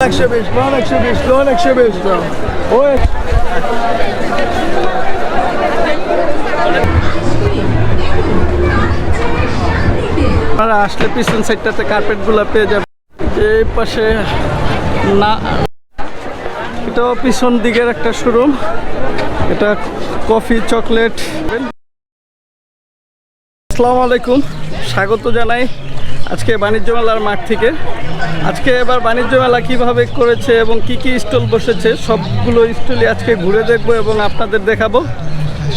120, loan 120, loan 120 tam. Oy. আপনারা আসলে পিছন সাইডটাতে কার্পেটগুলো পেয়ে যাবেন। এই পাশে না, এটা পিছন দিকের একটা শোরুম। এটা কফি চকলেট। আসসালামু আলাইকুম, স্বাগত জানাই আজকে বাণিজ্য মেলার মাঠ থেকে। আজকে এবার বাণিজ্য মেলা কীভাবে করেছে এবং কি কি স্টল বসেছে সবগুলো স্টলই আজকে ঘুরে দেখবো এবং আপনাদের দেখাবো।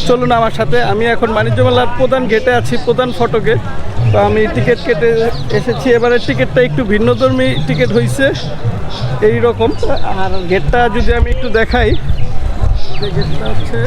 চলুন আমার সাথে। আমি এখন বাণিজ্য মেলার প্রধান গেটে আছি, প্রধান ফটকে। তো আমি টিকিট কেটে এসেছি। এবারের টিকিটটা একটু ভিন্নধর্মী টিকিট হয়েছে এই রকম। আর গেটটা যদি আমি একটু দেখাই, যে গেটটা হচ্ছে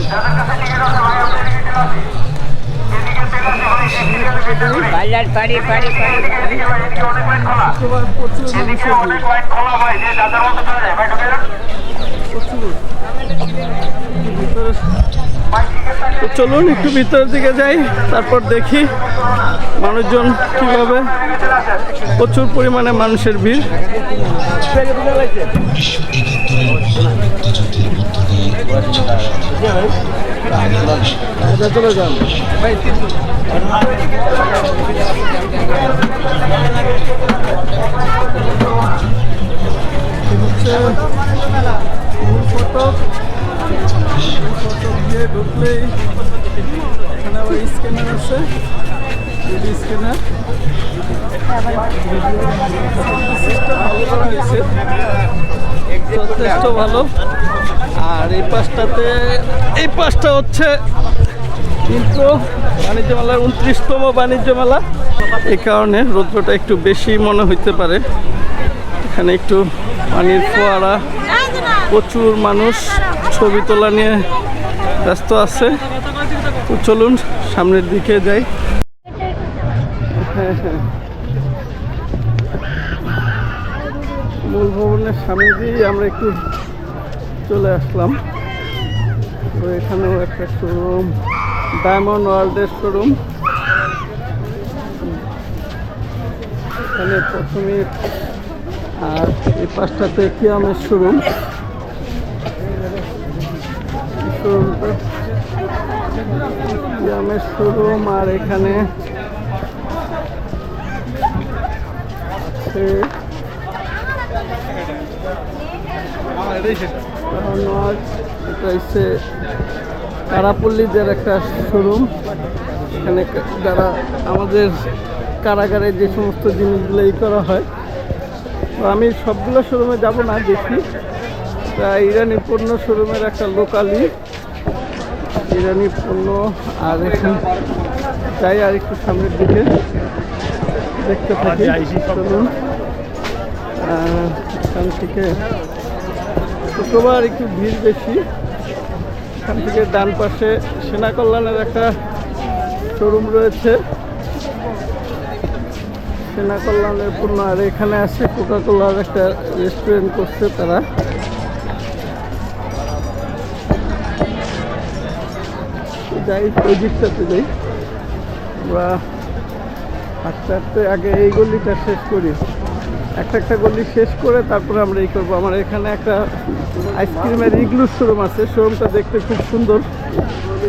চলুন একটু ভিতরের দিকে যাই, তারপর দেখি মানুষজন কিভাবে। প্রচুর পরিমাণে মানুষের ভিড়। চলে যান ভাই। ফটক দিয়ে ঢুকলেই এখানে আবার স্ক্যানার আছে, স্ক্যানার যথেষ্ট ভালো। আর এই পাশটা হচ্ছে কিন্তু বাণিজ্য মেলার 29তম বাণিজ্য মেলা। এই কারণে রৌদ্রটা একটু বেশি মনে হইতে পারে। এখানে একটু পানির ফোয়ারা, প্রচুর মানুষ ছবি তোলা নিয়ে ব্যস্ত আছে। তো চলুন সামনের দিকে যাই। মূল ভবনের সামনে দিয়ে আমরা একটু চলে আসলাম। তো এখানেও একটা শোরুম, ডায়মন্ড ওয়ার্ল্ডের শোরুম। এখানে প্রথমে আর এই পাশটাতে কিয়ামের শোরুম। কিয়ামের শোরুম। আর এখানে এটা হচ্ছে কারাপল্লীদের একটা শোরুম। এখানে যারা আমাদের কারাগারে যে সমস্ত জিনিসগুলো করা হয়। তো আমি সবগুলো শোরুমে যাব না, দেখি। ইরানি পণ্য শোরুমের একটা লোকালি ইরানি পণ্য। আর এখানে যাই আর একটু সামনের দিকে দেখতে থাকি। চলুন এখান থেকে শুক্রবার একটু ভিড় বেশি। এখান থেকে ডান পাশে সেনা কল্যাণের একটা শোরুম রয়েছে, সেনা কল্যাণের পণ্য। আর এখানে আছে কোকা কোলার একটা রেস্টুরেন্ট করছে তারা। যাই ওই দিকটাতে যাই আমরা হাঁটতে হাঁটতে। আগে এই গলিটা শেষ করি, একটা গলি শেষ করে তারপরে আমরা এই করবো। আমার এখানে একটা আইসক্রিমের ইগলু শোরুম আছে। শোরুমটা দেখতে খুব সুন্দর,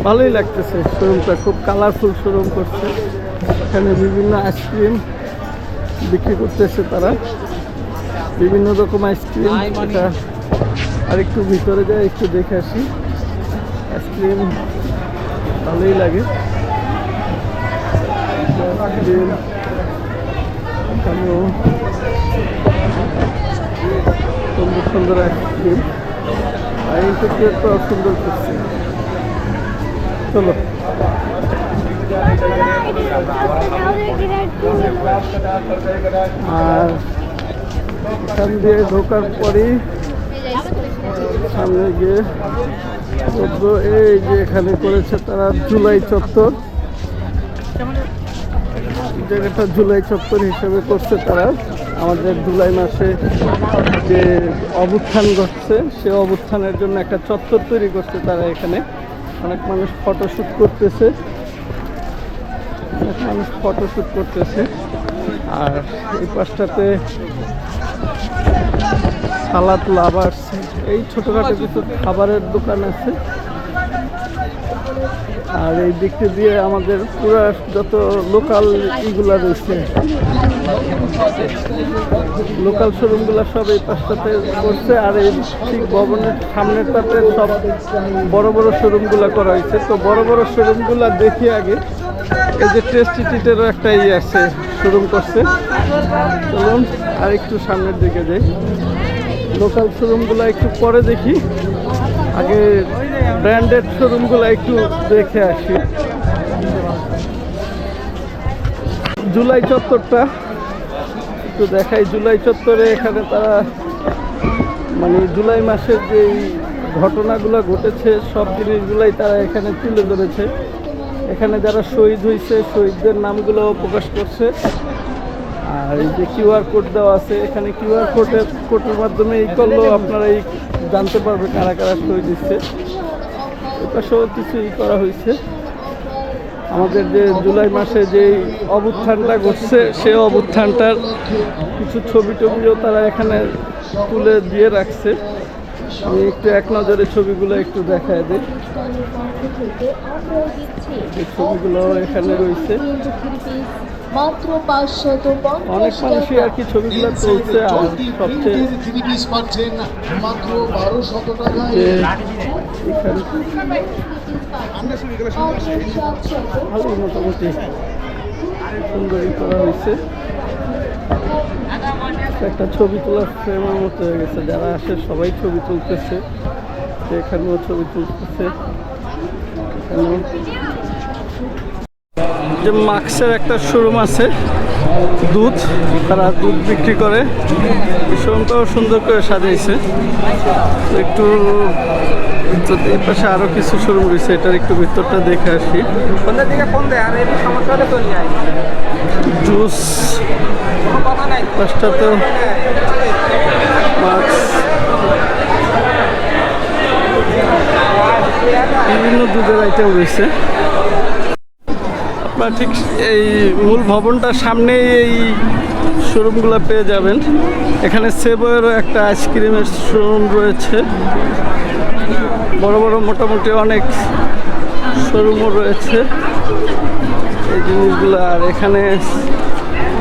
ভালোই লাগতেছে। শোরুমটা খুব কালারফুল শোরুম করছে। এখানে বিভিন্ন আইসক্রিম বিক্রি করতেছে তারা, বিভিন্ন রকম আইসক্রিম। এটা আর একটু ভিতরে যায়, একটু দেখে আসি। আইসক্রিম ভালোই লাগে। এখানেও সুন্দর সুন্দর আইসক্রিম। আর ইন্টারভিউটা সুন্দর করছে। চলো আর এখান দিয়ে ঢোকার পরেই সামনে গিয়ে এই যে এখানে করেছে তারা জুলাই চত্বর। জায়গাটা জুলাই চত্বর হিসেবে করছে তারা। আমাদের জুলাই মাসে যে অভ্যুত্থান ঘটছে সে অভ্যুত্থানের জন্য একটা চত্বর তৈরি করছে তারা। এখানে অনেক মানুষ ফটোশ্যুট করতেছে। আর এই পাশটাতে সালাদ লাভার্স, এই ছোটোখাটো কিছু খাবারের দোকান আছে। আর এই দিকটি দিয়ে আমাদের পুরো যত লোকাল ইগুলা রয়েছে, লোকাল শোরুমগুলো সব এই পাশটাতে করছে। আর এই ঠিক ভবনের সামনেরটাতে সব বড় বড় শোরুমগুলো করা হয়েছে। তো বড় বড় শোরুমগুলো দেখি আগে। এই যে টেস্টি ট্রিটেরও একটা আছে, শোরুম করছে। চলুন আর একটু সামনের দিকে যাই। লোকাল শোরুমগুলো একটু পরে দেখি, আগে ব্র্যান্ডেড শোরুমগুলো একটু দেখে আসি। জুলাই চত্বরটা একটু দেখাই। জুলাই চত্বরে এখানে তারা মানে জুলাই মাসের যেই ঘটনাগুলো ঘটেছে সব জিনিসগুলাই তারা এখানে তুলে ধরেছে। এখানে যারা শহীদ হয়েছে শহীদদের নামগুলো প্রকাশ করছে। আর এই যে কিউআর কোড দেওয়া আছে, এখানে কিউআর কোডের মাধ্যমে এই করলেও আপনারা এই জানতে পারবে কারা কারা শহীদ দিচ্ছে। এটা সব কিছু করা হয়েছে। আমাদের যে জুলাই মাসে যে অভ্যুত্থানটা ঘটছে সেই অভ্যুত্থানটার কিছু ছবি টবিও তারা এখানে তুলে দিয়ে রাখছে। আমি একটু এক নজরে ছবিগুলো একটু দেখায় দিই। এই ছবিগুলো এখানে রয়েছে, অনেক মানুষই আর কি ছবিগুলো তুলছে। আর সবচেয়ে ভালোই মোটামুটি সুন্দরই করা হয়েছে। একটা ছবি তোলার ফ্রেমের মতো হয়ে গেছে, যারা আসে সবাই ছবি তুলতেছে। এখানেও ছবি তুলতেছে। এখানেও যে মাক্সের একটা শোরুম আছে, দুধ, তারা দুধ বিক্রি করে। এই শোরুমটাও সুন্দর করে সাজাইছে। একটু এই পাশে আরও কিছু শোরুম রয়েছে, এটার একটু ভিতরটা দেখে আসি। জুস পাঁচটাতে মাক্স, বিভিন্ন দুধের আইটেম রয়েছে। আপনার ঠিক এই মূল ভবনটার সামনেই এই শোরুমগুলো পেয়ে যাবেন। এখানে সেবয়েরও একটা আইসক্রিমের শোরুম রয়েছে। বড় বড় মোটামুটি অনেক শোরুমও রয়েছে এই জিনিসগুলো। আর এখানে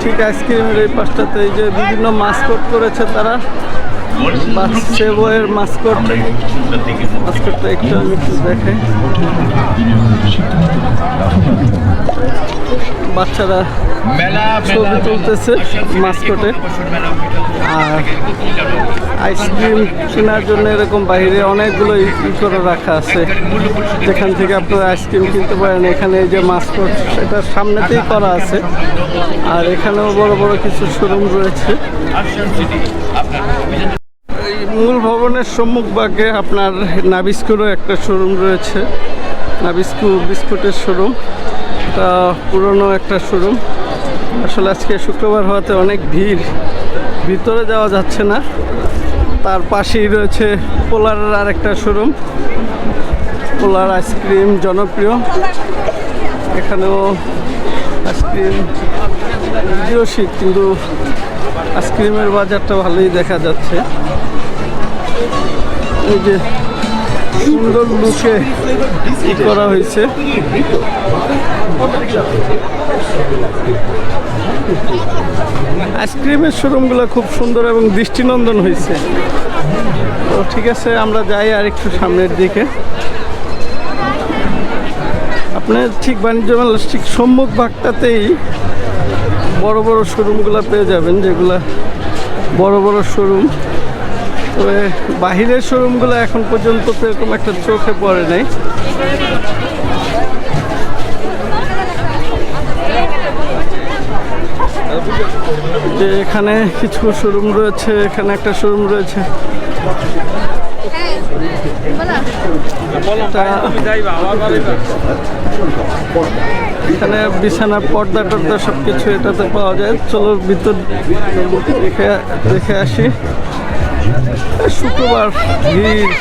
ঠিক আইসক্রিমের এই পাশটাতে এই যে বিভিন্ন মাস্কট করেছে তারা, সেবয়ের মাস্কটটা একটু আমি একটু দেখাই। বাচ্চারা ছবি তুলতেছে মাস্কটে। আর আইসক্রিম কেনার জন্য এরকম বাইরে অনেকগুলো ই করে রাখা আছে, যেখান থেকে আপনারা আইসক্রিম কিনতে পারেন। এখানে এই যে মাস্কট এটার সামনেতেই করা আছে। আর এখানেও বড় বড় কিছু শোরুম রয়েছে। এই মূল ভবনের সম্মুখ ভাগে আপনার নাবিস্কুরও একটা শোরুম রয়েছে। নাবিস্কু বিস্কুটের শোরুম, এটা পুরনো একটা শোরুম। আসলে আজকে শুক্রবার হওয়াতে অনেক ভিড়, ভিতরে যাওয়া যাচ্ছে না। তার পাশেই রয়েছে পোলারের আর একটা শোরুম। পোলার আইসক্রিম জনপ্রিয়, এখানেও আইসক্রিম যদিও শীত, কিন্তু আইসক্রিমের বাজারটা ভালোই দেখা যাচ্ছে। এই যে সুন্দর লুকে করা হয়েছে। আইসক্রিমের শোরুমগুলো খুব সুন্দর এবং দৃষ্টিনন্দন হয়েছে। তো ঠিক আছে, আমরা যাই আর একটু সামনের দিকে। আপনার ঠিক বাণিজ্য মেলার ঠিক সম্মুখ ভাগটাতেই বড় বড় শোরুমগুলো পেয়ে যাবেন, যেগুলা বড় বড় শোরুম। তবে বাহিরের শোরুমগুলো এখন পর্যন্ত তো এরকম একটা চোখে পড়ে নাই। যে এখানে কিছু শোরুম রয়েছে, এখানে একটা শোরুম রয়েছে। এখানে বিছানা পর্দা টর্দা সব কিছু এটাতে পাওয়া যায়। চলো ভিতর দেখে আসি। শুক্রবার ভিড়,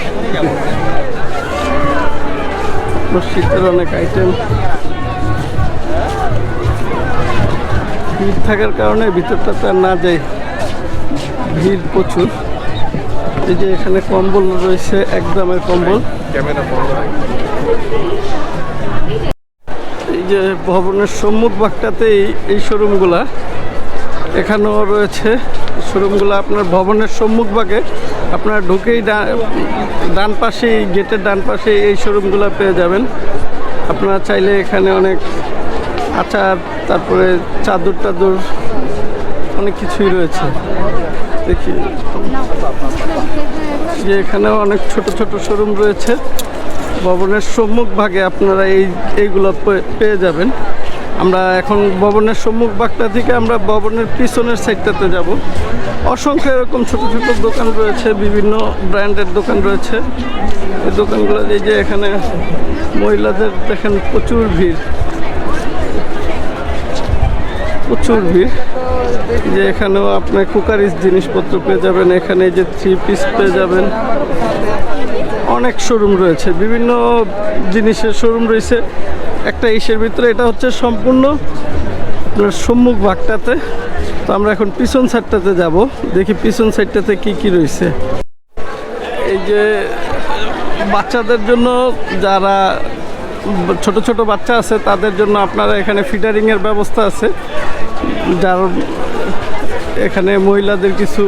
শীতের অনেক আইটেম। ভিড় থাকার কারণে ভিতরটাতে আর না যাই, ভিড় প্রচুর। এই যে এখানে কম্বল রয়েছে, একদমের কম্বল। এই যে ভবনের সম্মুখ ভাগটাতে এই শোরুমগুলা, এখানেও রয়েছে শোরুমগুলো। আপনার ভবনের সম্মুখ ভাগে আপনার ঢুকেই ডান পাশে, গেটের ডান পাশে এই শোরুমগুলো পেয়ে যাবেন। আপনারা চাইলে এখানে অনেক আচার, তারপরে চাদর টাদর, অনেক কিছুই রয়েছে। দেখি যে এখানেও অনেক ছোট ছোট শোরুম রয়েছে। ভবনের সম্মুখ ভাগে আপনারা এইগুলো পেয়ে যাবেন। আমরা এখন ভবনের সম্মুখ ভাগটা থেকে আমরা ভবনের পিছনের সাইডটাতে যাব। অসংখ্য এরকম ছোট ছোট দোকান রয়েছে, বিভিন্ন ব্র্যান্ডের দোকান রয়েছে। এই দোকানগুলো এই যে এখানে মহিলাদের দেখেন প্রচুর ভিড়, প্রচুর ভিড়। যে এখানেও আপনার কুকারিজ জিনিসপত্র পেয়ে যাবেন, এখানে যে 3 পিস পেয়ে যাবেন। অনেক শোরুম রয়েছে, বিভিন্ন জিনিসের শোরুম রয়েছে একটা ইসের ভিতরে। এটা হচ্ছে সম্পূর্ণ আপনার সম্মুখ ভাগটাতে। তো আমরা এখন পিছন সাইডটাতে যাব, দেখি পিছন সাইডটাতে কি কি রয়েছে। এই যে বাচ্চাদের জন্য, যারা ছোট ছোট বাচ্চা আছে তাদের জন্য আপনারা এখানে ফিডারিংয়ের ব্যবস্থা আছে। যার এখানে মহিলাদের কিছু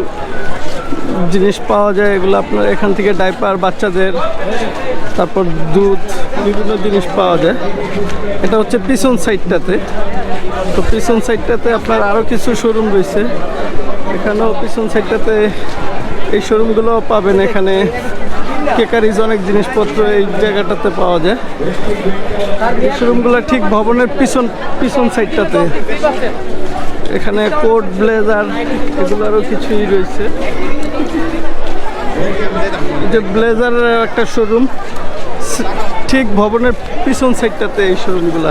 জিনিস পাওয়া যায়, এগুলো আপনার এখান থেকে ডাইপার বাচ্চাদের, তারপর দুধ, বিভিন্ন জিনিস পাওয়া যায়। এটা হচ্ছে পিছন সাইডটাতে। তো পিছন সাইডটাতে আপনার আরও কিছু শোরুম রয়েছে। এখানেও পিছন সাইডটাতে এই শোরুমগুলোও পাবেন। এখানে কেকারিজ অনেক জিনিসপত্র এই জায়গাটাতে পাওয়া যায়। এই শোরুমগুলো ঠিক ভবনের পিছন সাইডটাতে। এখানে কোট, ব্লেজার, এগুলো আরও কিছুই রয়েছে। যে ব্লেজারের একটা শোরুম ঠিক ভবনের পিছন সাইডটাতে এই শোরুমগুলো।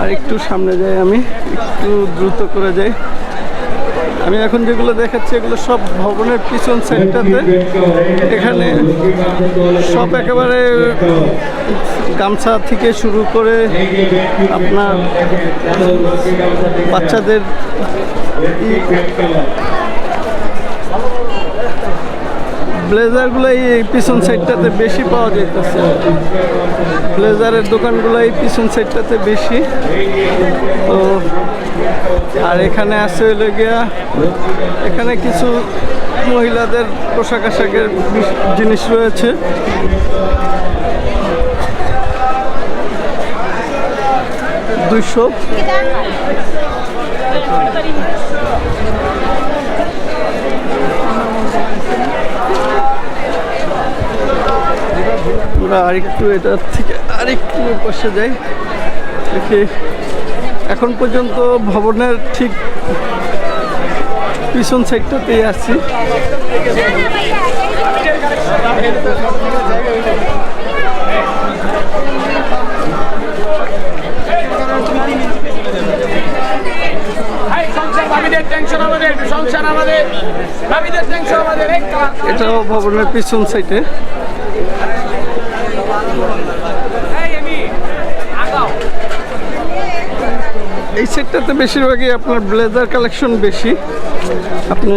আর একটু সামনে যাই, আমি একটু দ্রুত করে যাই। আমি এখন যেগুলো দেখাচ্ছি এগুলো সব ভবনের পিছন সাইডটাতে। এখানে সব একেবারে গামছা থেকে শুরু করে আপনার বাচ্চাদের ব্লেজারগুলো এই পিছন সাইডটাতে বেশি পাওয়া যাইতেছে। ব্লেজারের দোকানগুলো এই পিছন সাইডটাতে বেশি। তো আর এখানে আছে হইলে গিয়া, এখানে কিছু মহিলাদের পোশাক আশাকের জিনিস রয়েছে। $200। আমরা আরেকটু এটার থেকে আরেকটু পাশে যাই, দেখি। এখন পর্যন্ত ভবনের ঠিক পিছন সাইডটাতেই আছি। এটাও ভবনের পিছন সাইডে। এই সেটটাতে বেশিরভাগই আপনার ব্লেজার কালেকশন বেশি। আপনি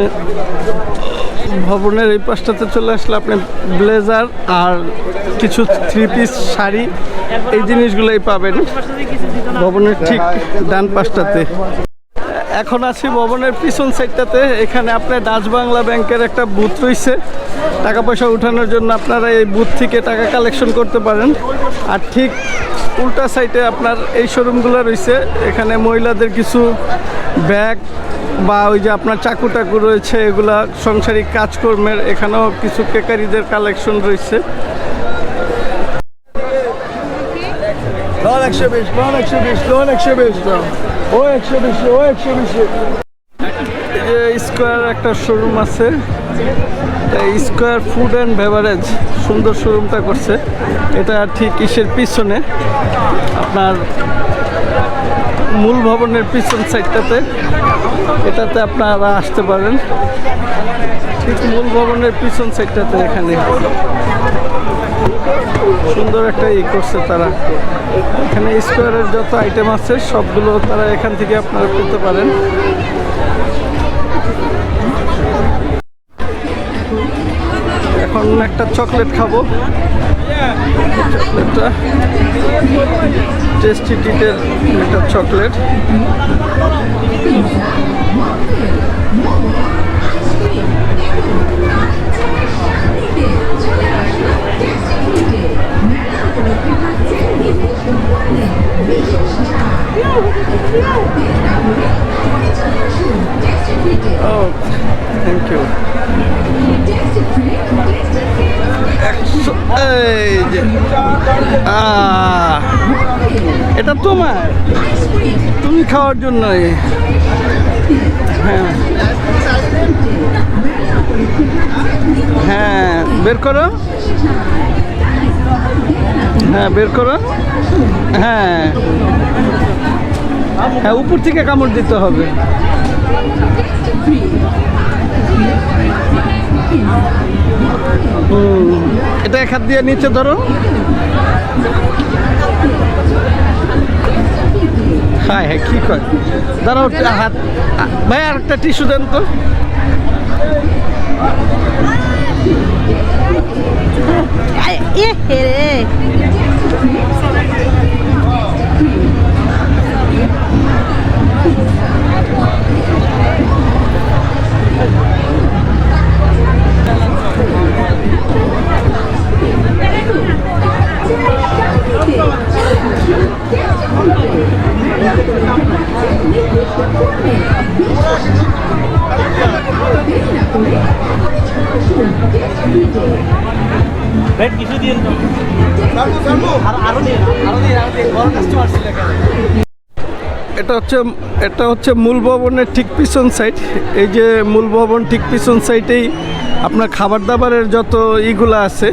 ভবনের এই পাশটাতে চলে আসলে আপনি ব্লেজার আর কিছু 3 পিস শাড়ি, এই জিনিসগুলোই পাবেন ভবনের ঠিক ডান পাশটাতে। এখন আছি ভবনের পিছন সাইডটাতে। এখানে আপনার ডাচ বাংলা ব্যাংকের একটা বুথ রয়েছে। টাকা পয়সা উঠানোর জন্য আপনারা এই বুথ থেকে টাকা কালেকশন করতে পারেন। আর ঠিক উল্টা সাইডে আপনার এই শোরুমগুলো রয়েছে। এখানে মহিলাদের কিছু ব্যাগ বা ওই যে আপনার চাকু টাকু রয়েছে, এগুলা সাংসারিক কাজকর্মের। এখানেও কিছু কেকারিদের কালেকশন রয়েছে। স্কোয়ার একটা শোরুম আছে, স্কোয়ার ফুড অ্যান্ড বেভারেজ, সুন্দর শোরুমটা করছে। এটা ঠিক ইসের পিছনে, আপনার মূল ভবনের পিছন সাইডটাতে। এটাতে আপনারা আসতে পারেন, ঠিক মূল ভবনের পিছন সাইডটাতে। এখানে সুন্দর একটা করছে তারা। এখানে স্কোয়ারের যত আইটেম আছে সবগুলো তারা এখান থেকে আপনারা পেতে পারেন। এখন একটা চকলেট খাবো। চকলেটটা টেস্টি টিটের একটা চকলেট। Oh, thank you. এই যে এটা তোমার, তুমি খাওয়ার জন্য। হ্যাঁ হ্যাঁ, বের করো। হ্যাঁ বের করো। হ্যাঁ হ্যাঁ, উপর থেকে কামড় দিতে হবে। এটা এক হাত দিয়ে নিচে ধরো। হ্যাঁ হ্যাঁ, কি কয় ধরো হাত। ভাই আর একটা টিস্যু দেন তো। এটা হচ্ছে মূল ভবনের ঠিক পিছন সাইড। এই যে মূল ভবন ঠিক পিছন সাইডেই আপনার খাবার দাবারের যত ইগুলা আছে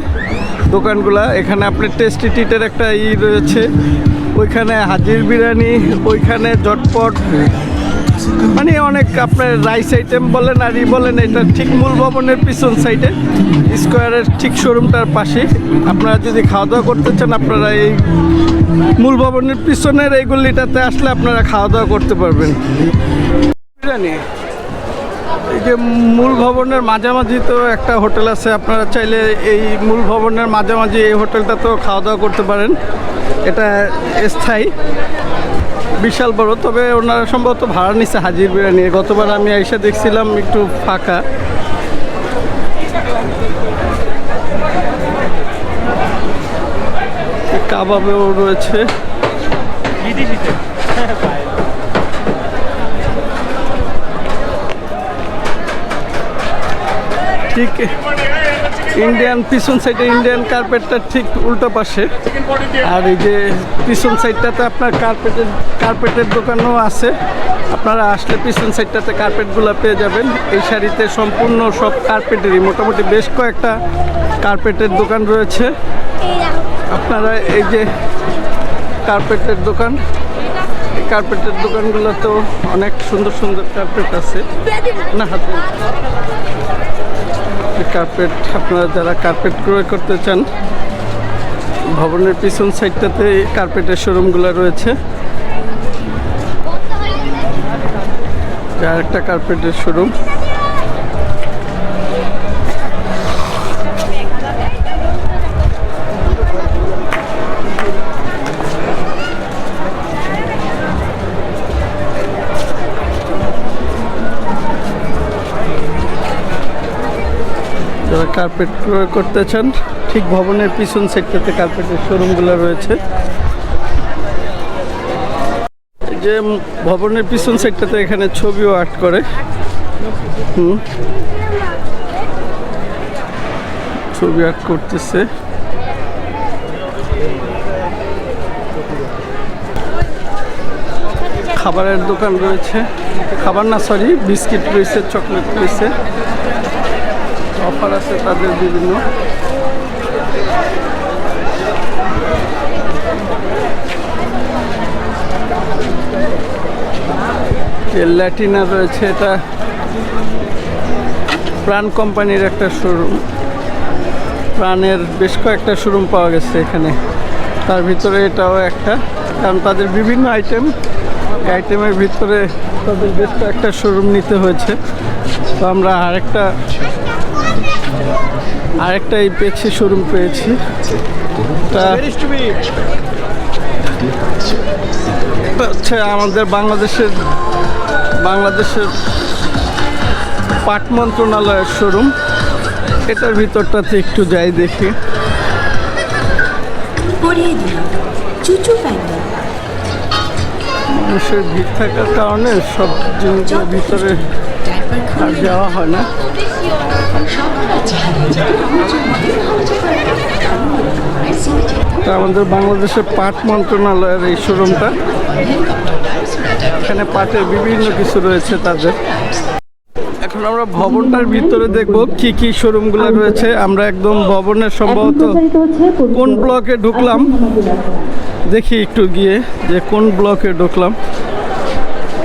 দোকানগুলা, এখানে আপনার টেস্টি টিটের একটা রয়েছে, ওইখানে হাজির বিরিয়ানি, ওইখানে জটপট, মানে অনেক আপনার রাইস আইটেম বলেন আর বলেন। এটা ঠিক মূল ভবনের পিছন সাইডে স্কোয়ারের ঠিক শোরুমটার পাশে। আপনারা যদি খাওয়া দাওয়া করতে চান, আপনারা এই মূল ভবনের পিছনের এই গলিটাতে আসলে আপনারা খাওয়া দাওয়া করতে পারবেন। বিরিয়ানি এই যে মূল ভবনের মাঝামাঝি তো একটা হোটেল আছে, আপনারা চাইলে এই মূল ভবনের মাঝামাঝি এই হোটেলটাতেও খাওয়া দাওয়া করতে পারেন। এটা স্থায়ী, বিশাল বড়, তবে ওনারা সম্ভবত ভাড়া নিচ্ছে হাজির বিরিয়ানি। গতবার আমি এসে দেখছিলাম একটু ফাঁকা। কাবাবেও রয়েছে। ঠিক ইন্ডিয়ান পিছন সাইডে ইন্ডিয়ান কার্পেটটা ঠিক উল্টো পাশে। আর এই যে পিছন সাইডটাতে আপনার কার্পেটের দোকানও আছে। আপনারা আসলে পিছন সাইডটাতে কার্পেটগুলো পেয়ে যাবেন। এই শাড়িতে সম্পূর্ণ সব কার্পেটেরই, মোটামুটি বেশ কয়েকটা কার্পেটের দোকান রয়েছে। আপনারা এই যে কার্পেটের দোকান, এই কার্পেটের দোকানগুলোতেও অনেক সুন্দর সুন্দর কার্পেট আছে। না হাতে কার্পেট, আপনারা যারা কার্পেট ক্রয় করতে চান, ভবনের পিছন সাইডটাতে কার্পেটের শোরুমগুলো রয়েছে। আর একটা কার্পেটের শোরুম। যারা কার্পেট ক্রয় করতে চান, ঠিক ভবনের পিছন সাইডটাতে কার্পেটের শোরুমগুলো রয়েছে। যে ভবনের পিছন সাইডটাতে এখানে ছবিও আর্ট করে। ছবি আর্ট করতেছে। খাবারের দোকান রয়েছে, খাবার না সরি বিস্কিট রয়েছে, চকলেট রয়েছে, অফার আছে তাদের বিভিন্ন। ল্যাটিনা রয়েছে, এটা প্রাণ কোম্পানির একটা শোরুম। প্রাণের বেশ কয়েকটা শোরুম পাওয়া গেছে এখানে, তার ভিতরে এটাও একটা, কারণ তাদের বিভিন্ন আইটেমের ভিতরে তাদের বেশ কয়েকটা শোরুম নিতে হয়েছে। তো আমরা আরেকটা আরেকটা এই পেপসি শোরুম পেয়েছি। এটা হচ্ছে আমাদের বাংলাদেশের পাট মন্ত্রণালয়ের শোরুম। এটার ভিতরটাতে একটু যাই দেখি। মানুষের ভিড় থাকার কারণে সব জিনিসের ভিতরে আর যাওয়া হয় না। আমাদের বাংলাদেশের পাট মন্ত্রণালয়ের এই শোরুমটা, এখানে পাটের বিভিন্ন কিছু রয়েছে তাদের। এখন আমরা ভবনটার ভিতরে দেখব কি কি শোরুমগুলো রয়েছে। আমরা একদম ভবনের সম্ভবত কোন ব্লকে ঢুকলাম দেখি একটু গিয়ে, যে কোন ব্লকে ঢুকলাম।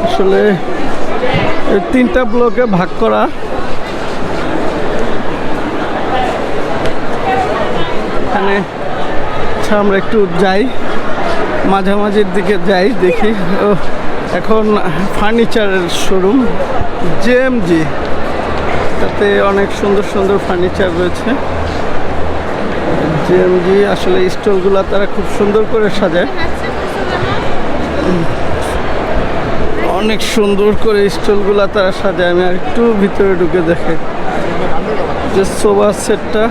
আসলে এই 3টা ব্লকে ভাগ করা। এখানে আমরা একটু যাই, মাঝামাঝির দিকে যাই, দেখি। এখন ফার্নিচারের শোরুম জেএমজি, তাতে অনেক সুন্দর সুন্দর ফার্নিচার রয়েছে। জেএমজি আসলে স্টলগুলো তারা খুব সুন্দর করে সাজায়, অনেক সুন্দর করে স্টলগুলো তারা সাজায়। আমি আর একটু ভিতরে ঢুকে দেখে যে সোফা সেটটা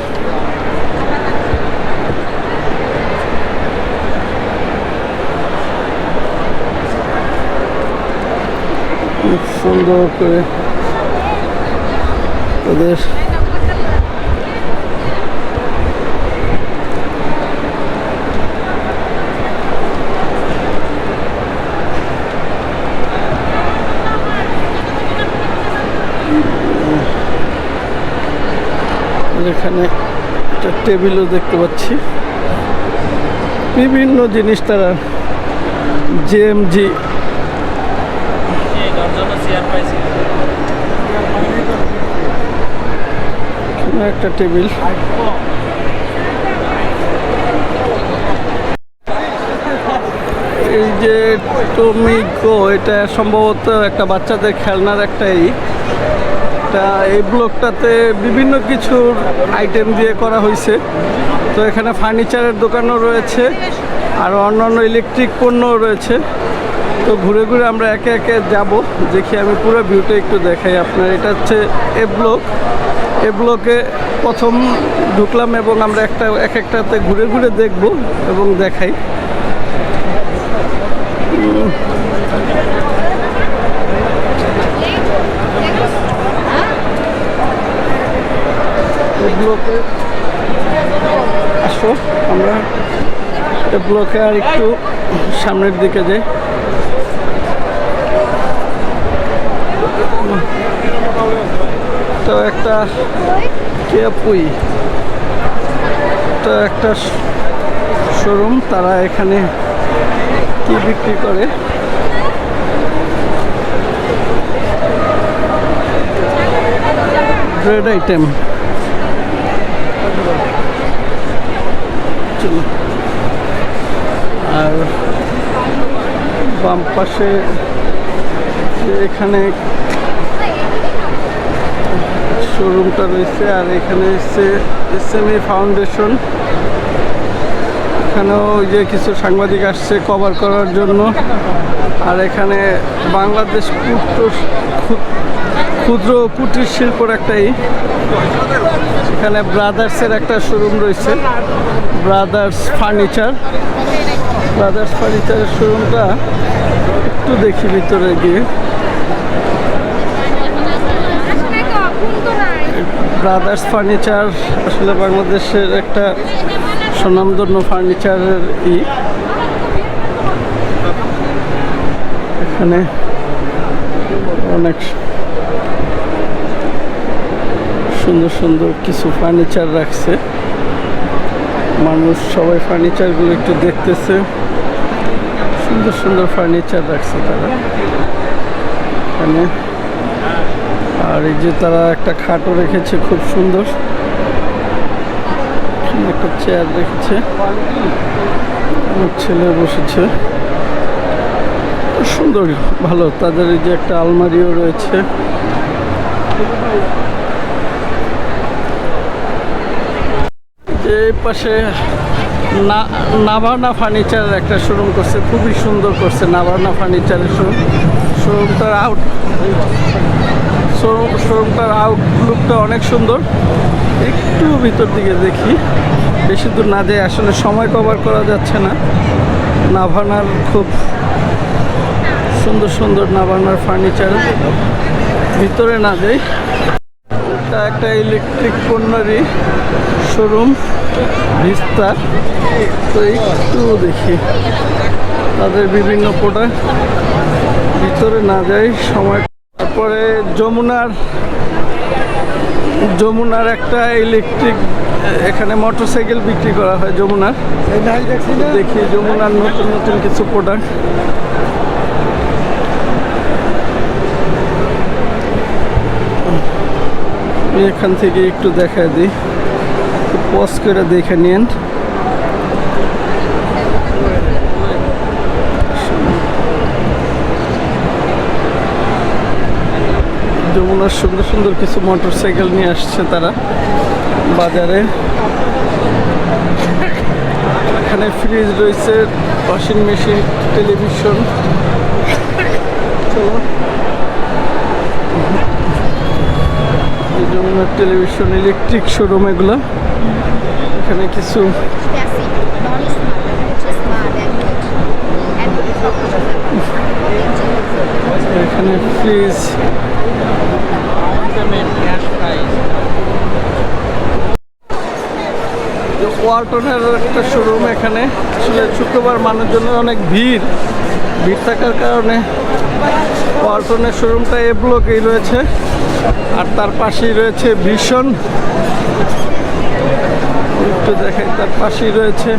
খুব সুন্দর করে ওদের এখানে একটা টেবিলও দেখতে পাচ্ছি। বিভিন্ন জিনিস তারা জেএমজি একটা টেবিল। এই যে টমিগো, এটা সম্ভবত একটা বাচ্চাদের খেলনার একটাই। এই ব্লকটাতে বিভিন্ন কিছুর আইটেম দিয়ে করা হয়েছে। তো এখানে ফার্নিচারের দোকানও রয়েছে আর অন্যান্য ইলেকট্রিক পণ্যও রয়েছে। তো ঘুরে ঘুরে আমরা একে একে যাব, দেখি। আমি পুরো ভিউটা একটু দেখাই আপনার। এটা হচ্ছে এ ব্লক। এ ব্লকে প্রথম ঢুকলাম এবং আমরা এক একটাতে ঘুরে ঘুরে দেখব এবং দেখাই। ব্লকে আসো, আমরা এ ব্লকে আর একটু সামনের দিকে যাই। তো একটা কেপুই, তো একটা শোরুম। তারা এখানে কি বিক্রি করে? Bread item. আর বাম পাশে এখানে শোরুমটা রয়েছে। আর এখানে এসছে এসএমই ফাউন্ডেশন। এখানেও ওই যে কিছু সাংবাদিক আসছে কভার করার জন্য। আর এখানে বাংলাদেশ ক্ষুদ্র কুটির শিল্পর একটাই, এখানে ব্রাদার্সের একটা শোরুম রয়েছে, ব্রাদার্স ফার্নিচারের শোরুমটা একটু দেখি ভিতরে গিয়ে। ব্রাদার্স ফার্নিচার আসলে বাংলাদেশের একটা স্বনামধন্য ফার্নিচারের এখানে অনেক সুন্দর সুন্দর কিছু ফার্নিচার রাখছে। মানুষ সবাই ফার্নিচারগুলো একটু দেখতেছে। সুন্দর সুন্দর ফার্নিচার রাখছে তারা এখানে। আর এই যে তারা একটা খাটও রেখেছে খুব সুন্দর, একটা চেয়ার রেখেছে, আমার ছেলে বসেছে, সুন্দর ভালো। তাদের এই যে একটা আলমারিও রয়েছে। এই পাশে নাভানা ফার্নিচারের একটা শোরুম করছে, খুবই সুন্দর করছে নাভানা ফার্নিচারের শোরুম। শোরুমটার আউটলুকটা অনেক সুন্দর। একটু ভিতর দিকে দেখি, বেশি দূর না যায়, আসলে সময় কভার করা যাচ্ছে না। নাভানার খুব সুন্দর সুন্দর নাভানার ফার্নিচার, ভিতরে না যাই। এটা একটা ইলেকট্রিক পণ্যেরই শোরুম বিস্তার, তো একটু দেখি তাদের বিভিন্ন প্রোডাক্ট, ভিতরে না যাই সময়। তারপরে যমুনার একটা ইলেকট্রিক, এখানে মোটরসাইকেল বিক্রি করা হয় যমুনার। দেখি যমুনার নতুন নতুন কিছু প্রোডাক্ট। এখান থেকে একটু দেখা দিই, পজ করে দেখে নিন। যমুনার সুন্দর সুন্দর কিছু মোটরসাইকেল নিয়ে আসছে তারা বাজারে। এখানে ফ্রিজ রয়েছে, ওয়াশিং মেশিন, টেলিভিশন। চলো, যমুনার টেলিভিশন ইলেকট্রিক শোরুম এগুলো। এখানে কিছু এখানে ফ্রিজ, ওয়ালটনের একটা শোরুম। এখানে আসলে শুক্রবার মানুষজনের অনেক ভিড় থাকার কারণে ওয়ালটনের শোরুমটা এ ব্লকেই রয়েছে, আর তার পাশেই রয়েছে ভীষণ। একটু দেখাই, তার পাশেই রয়েছে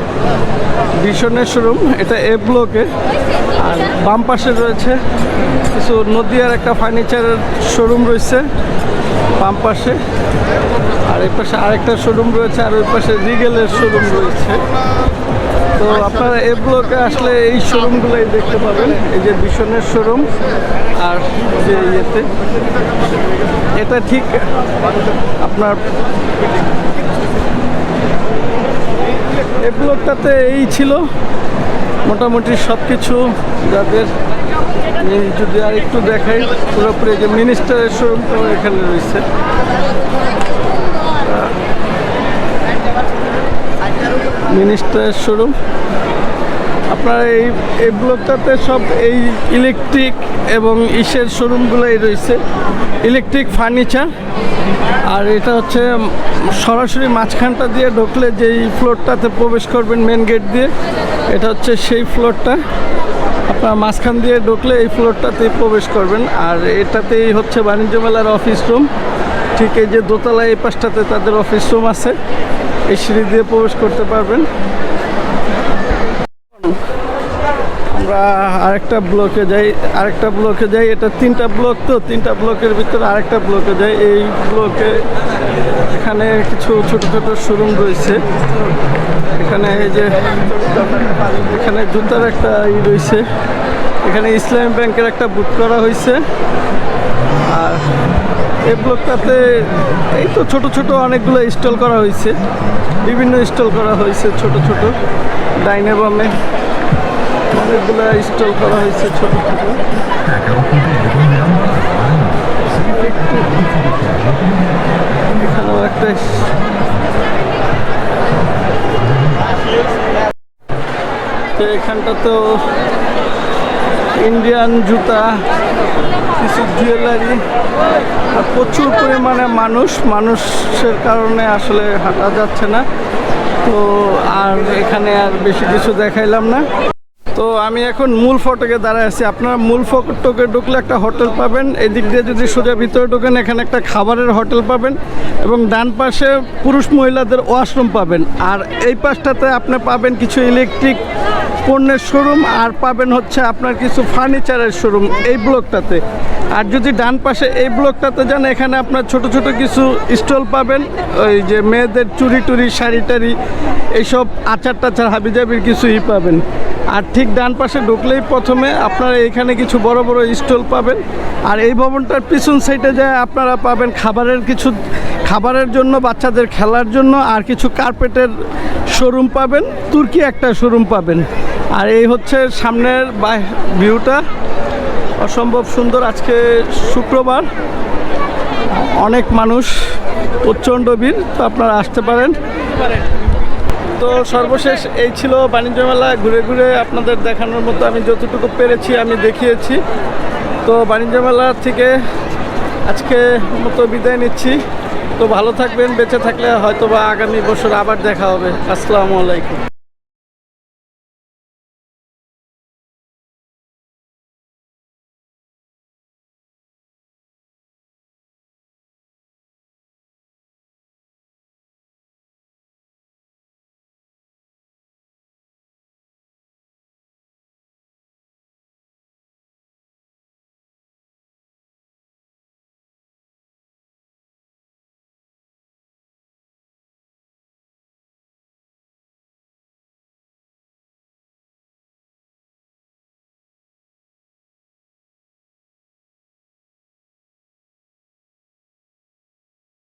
ভীষণের শোরুম, এটা এ ব্লকে। আর বাম পাশে রয়েছে কিছু নদিয়ার একটা ফার্নিচারের শোরুম রয়েছে বাম পাশে, আর এই পাশে আরেকটা শোরুম রয়েছে, আর ওই পাশে রিগেলের শোরুম রয়েছে। তো আপনারা এ ব্লকে আসলে এই শোরুমগুলোই দেখতে পাবেন, এই যে ভীষণের শোরুম। আর যে ইয়েতে এটা ঠিক আপনার এ ব্লকটাতে এই ছিল মোটামুটি সব কিছু। যাদের যদি আর একটু দেখাই, পুরোপুরি যে মিনিস্টারের শোরুমটাও এখানে রয়েছে। মিনিস্টারের শোরুম আপনার এই ব্লকটাতে সব এই ইলেকট্রিক এবং ইসের শোরুমগুলোই রয়েছে, ইলেকট্রিক ফার্নিচার। আর এটা হচ্ছে সরাসরি মাঝখানটা দিয়ে ঢুকলে যেই ফ্লোরটাতে প্রবেশ করবেন মেন গেট দিয়ে, এটা হচ্ছে সেই ফ্লোরটা। আপনার মাঝখান দিয়ে ঢুকলে এই ফ্লোরটাতেই প্রবেশ করবেন। আর এটাতেই হচ্ছে বাণিজ্য মেলার অফিস রুম। ঠিক এই যে দোতলায় এই পাশটাতে তাদের অফিস রুম আছে, এই সিঁড়ি দিয়ে প্রবেশ করতে পারবেন। আমরা আরেকটা ব্লকে যাই, এটা 3টা ব্লক, তো 3টা ব্লকের ভিতরে আরেকটা ব্লকে যাই। এই ব্লকে এখানে কিছু ছোট ছোট শোরুম রয়েছে। এখানে এই যে এখানে জুতার একটা রয়েছে, এখানে ইসলামী ব্যাংকের একটা বুক করা হয়েছে। আর এই ব্লকটাতে এই তো ছোট ছোট অনেকগুলো স্টল করা হয়েছে, বিভিন্ন স্টল করা হয়েছে ছোট ছোট। ডাইনে বামে অনেকগুলো স্টল করা হয়েছে ছোট ছোট। এখানেও একটা এখানটা তো ইন্ডিয়ান জুতা, কিছু জুয়েলারি, আর প্রচুর পরিমাণে মানুষের কারণে আসলে হাঁটা যাচ্ছে না। তো আর এখানে আর বেশি কিছু দেখাইলাম না। তো আমি এখন মূল ফটকে দাঁড়ায় আছি। আপনারা মূল ফটকে ঢুকলে একটা হোটেল পাবেন, এদিক দিয়ে যদি সোজা ভিতরে ঢোকেন এখানে একটা খাবারের হোটেল পাবেন, এবং ডান পাশে পুরুষ মহিলাদের ওয়াশরুম পাবেন। আর এই পাশটাতে আপনি পাবেন কিছু ইলেকট্রিক পণ্যের শোরুম, আর পাবেন হচ্ছে আপনার কিছু ফার্নিচারের শোরুম এই ব্লকটাতে। আর যদি ডান পাশে এই ব্লকটাতে যান, এখানে আপনার ছোট ছোট কিছু স্টল পাবেন, ওই যে মেয়েদের চুড়ি টুড়ি, শাড়ি টাড়ি, এইসব আচার টাচার হাবিজাবির কিছুই পাবেন। আর ঠিক ডান পাশে ঢুকলেই প্রথমে আপনারা এখানে কিছু বড় বড় স্টল পাবেন। আর এই ভবনটার পিছন সাইডে যায় আপনারা পাবেন খাবারের জন্য, বাচ্চাদের খেলার জন্য, আর কিছু কার্পেটের শোরুম পাবেন, তুর্কি একটা শোরুম পাবেন। আর এই হচ্ছে সামনের ভিউটা, অসম্ভব সুন্দর। আজকে শুক্রবার, অনেক মানুষ, প্রচণ্ড ভিড়, তো আপনারা আসতে পারেন। তো সর্বশেষ এই ছিল বাণিজ্য মেলা। ঘুরে ঘুরে আপনাদের দেখানোর মতো আমি যতটুকু পেরেছি আমি দেখিয়েছি। তো বাণিজ্য মেলা থেকে আজকে মতো বিদায় নিচ্ছি। তো ভালো থাকবেন, বেঁচে থাকলে হয়তো বা আগামী বছর আবার দেখা হবে। আসসালামু আলাইকুম।